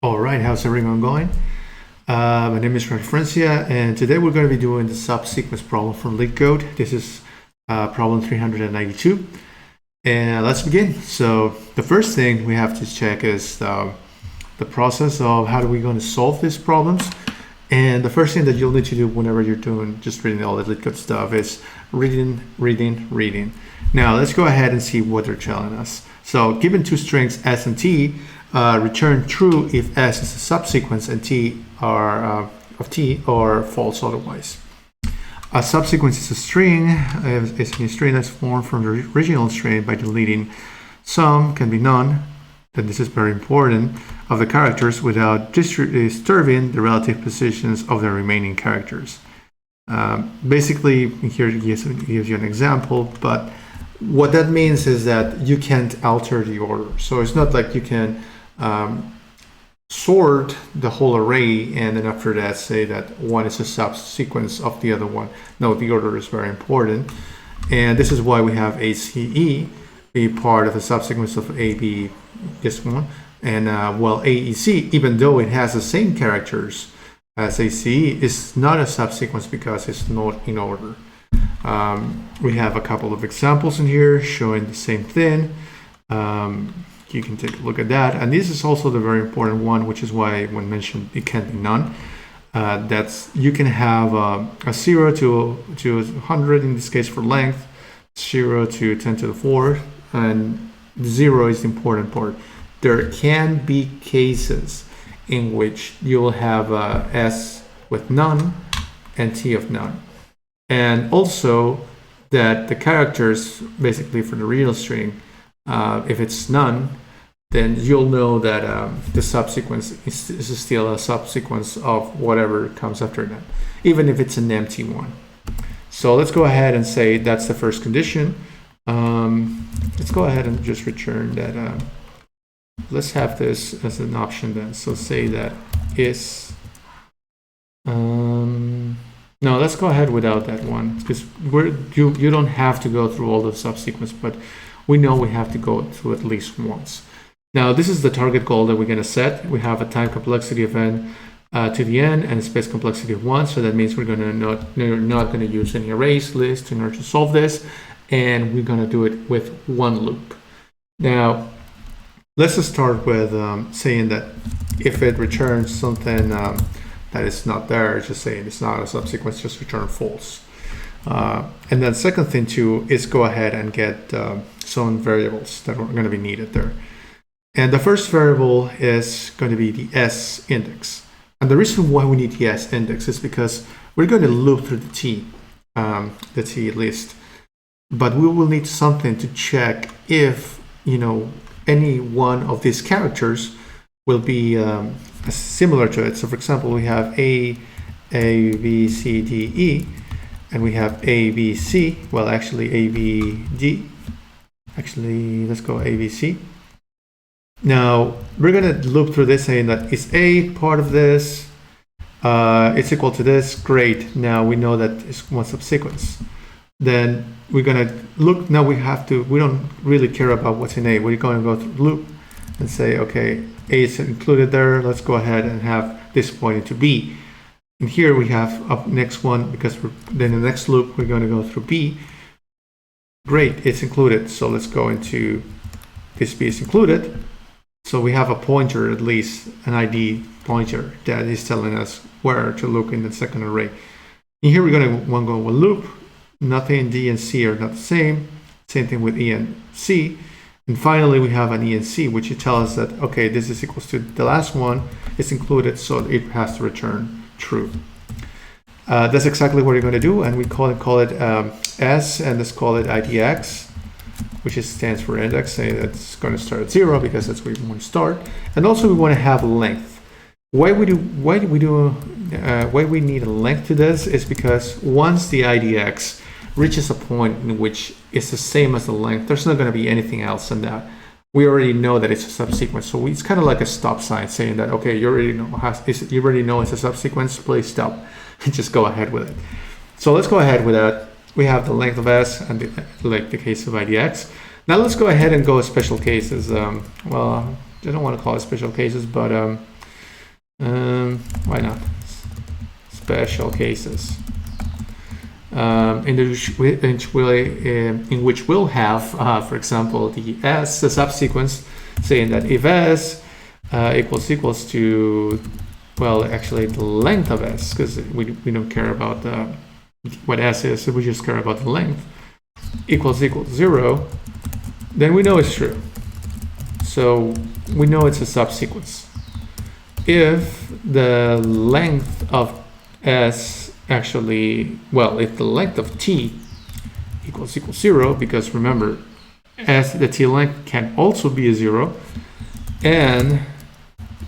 All right, how's everyone going? My name is Francia, and today we're going to be doing the subsequence problem from Leetcode. This is problem 392, and let's begin. So the first thing we have to check is the process of how are we going to solve these problems. And the first thing that you'll need to do whenever you're doing just reading all the Leetcode stuff is reading. Now let's go ahead and see what they're telling us. So given two strings s and t, return true if s is a subsequence and t are of t or false otherwise. A subsequence is a string. It's a string that's formed from the original string by deleting some, can be none, then this is very important, of the characters without disturbing the relative positions of the remaining characters. Basically, here it gives you an example, but what that means is that you can't alter the order. So it's not like you can sort the whole array and then after that say that one is a subsequence of the other one. No, the order is very important. And this is why we have ACE be part of the subsequence of AB, this one. And well, AEC, even though it has the same characters as ACE, is not a subsequence because it's not in order. We have a couple of examples in here showing the same thing. You can take a look at that. And this is also the very important one, which is why when mentioned, it can be none. That's you can have a 0 to 100 in this case for length, 0 to 10 to the 4th, and 0 is the important part. There can be cases in which you will have s with none and t of none. And also that the characters, basically for the real string, if it's none, then you'll know that the subsequence is still a subsequence of whatever comes after that, even if it's an empty one. So let's go ahead and say that's the first condition. Let's go ahead and just return that. Let's have this as an option then. So say that is... no, let's go ahead without that one because you don't have to go through all the subsequence, but we know we have to go through at least once. Now, this is the target goal that we're going to set. We have a time complexity of n to the n and a space complexity of 1. So that means we're not going to use any arrays list in order to solve this, and we're going to do it with one loop. Now, let's just start with saying that if it returns something that is not there, just saying it's not a subsequence, just return false. And then second thing too is go ahead and get some variables that are going to be needed there. And the first variable is going to be the s index. And the reason why we need the s index is because we're going to loop through the t list. But we will need something to check if, any one of these characters will be similar to it. So for example, we have A, B, C, D, E, and we have A, B, C. Well, actually A, B, D. Actually, let's go A, B, C. Now, we're going to loop through this saying that is A part of this? It's equal to this. Great. Now we know that it's one subsequence. Then we're going to look. Now we don't really care about what's in A. We're going to go through loop and say, okay, A is included there. Let's go ahead and have this pointing to B. And here we have up next one because then the next loop we're going to go through B. Great, it's included. So let's go into this B is included. So we have a pointer, at least an ID pointer that is telling us where to look in the second array. And here we're going to want to go with loop. Nothing D and C are not the same. Same thing with E and C. And finally, we have an E and C, which will tell us that, okay, this is equals to the last one. It's included, so it has to return true. That's exactly what we're going to do. And we call it S, and let's call it IDX, which stands for index, saying that it's going to start at 0 because that's where we want to start. And also we want to have length. Why we need a length to this is because once the IDX reaches a point in which it's the same as the length, there's not going to be anything else than that. We already know that it's a subsequence, so it's kind of like a stop sign saying that, okay, you already know it's a subsequence, please stop and just go ahead with it. So let's go ahead with that. We have the length of s and like the case of IDX. Now let's go ahead and go with special cases. Well, I don't want to call it special cases, but Why not? Special cases. In which we'll have, for example, the subsequence saying that if s equals to, well, actually the length of s, because we don't care about what s is, so we just care about the length, equals 0, then we know it's true. So we know it's a subsequence. If the length of s actually, well, if the length of t equals 0, because remember, the t length can also be a 0, and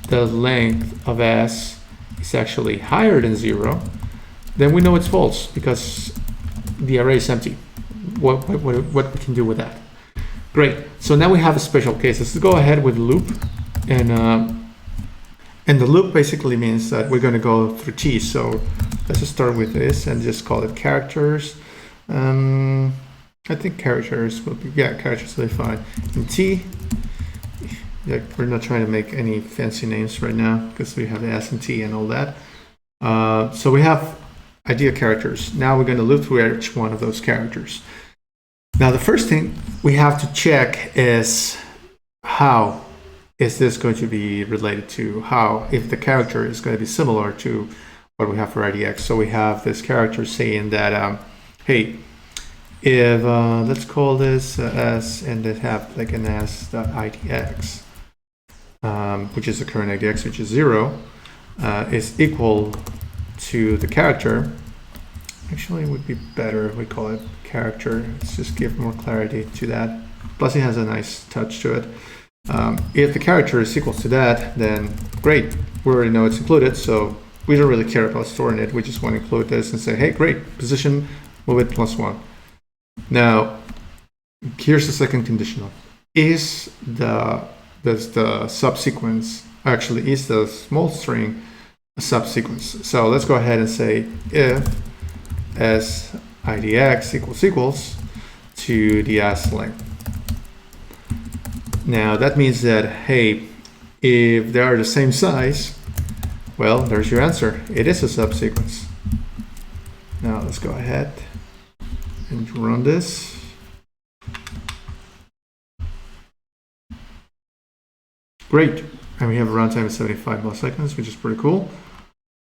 the length of s is actually higher than 0, then we know it's false because the array is empty. What we can do with that? Great. So now we have a special case. Let's go ahead with loop, and the loop basically means that we're going to go through t. So let's just start with this and just call it characters. I think characters will be, yeah, characters will be fine. And t, yeah, we're not trying to make any fancy names right now because we have the s and t and all that. So we have idea characters. Now we're going to loop through each one of those characters. Now the first thing we have to check is how is this going to be related to if the character is going to be similar to what we have for IDX. So we have this character saying that, hey, if let's call this s and it have like an s.idx, which is the current IDX, which is 0, is equal to the character. Actually, it would be better if we call it character. Let's just give more clarity to that. Plus, it has a nice touch to it. If the character is equal to that, then great. We already know it's included, so we don't really care about storing it. We just want to include this and say, hey, great, position, move it +1. Now, here's the second conditional. Is the subsequence, actually, is the small string a subsequence? So let's go ahead and say if s idx equals to the s length. Now that means that, hey, if they are the same size, well, there's your answer. It is a subsequence. Now let's go ahead and run this. Great. And we have a runtime of 75 milliseconds, which is pretty cool.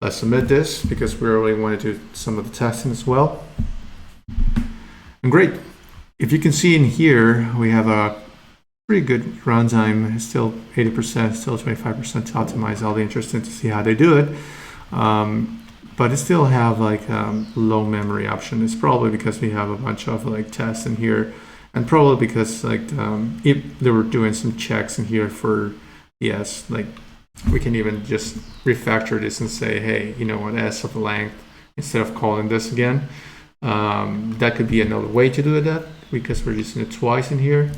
Let's submit this because we already want to do some of the testing as well. And great. If you can see in here, we have a pretty good runtime. It's still 80%, still 25% to optimize. I'll be interested to see how they do it. But it still have like low memory option. It's probably because we have a bunch of like tests in here, and probably because like if they were doing some checks in here for yes, like we can even just refactor this and say, hey, you know what, s of length instead of calling this again. That could be another way to do that because we're using it twice in here.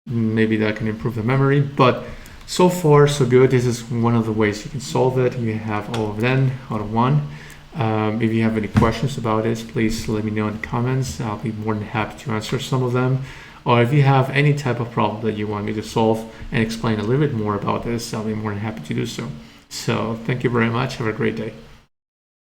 Maybe that can improve the memory, but so far so good. This is one of the ways you can solve it. You have all of them out of one. If you have any questions about this, please let me know in the comments. I'll be more than happy to answer some of them. Or if you have any type of problem that you want me to solve and explain a little bit more about this, I'll be more than happy to do so. So thank you very much. Have a great day.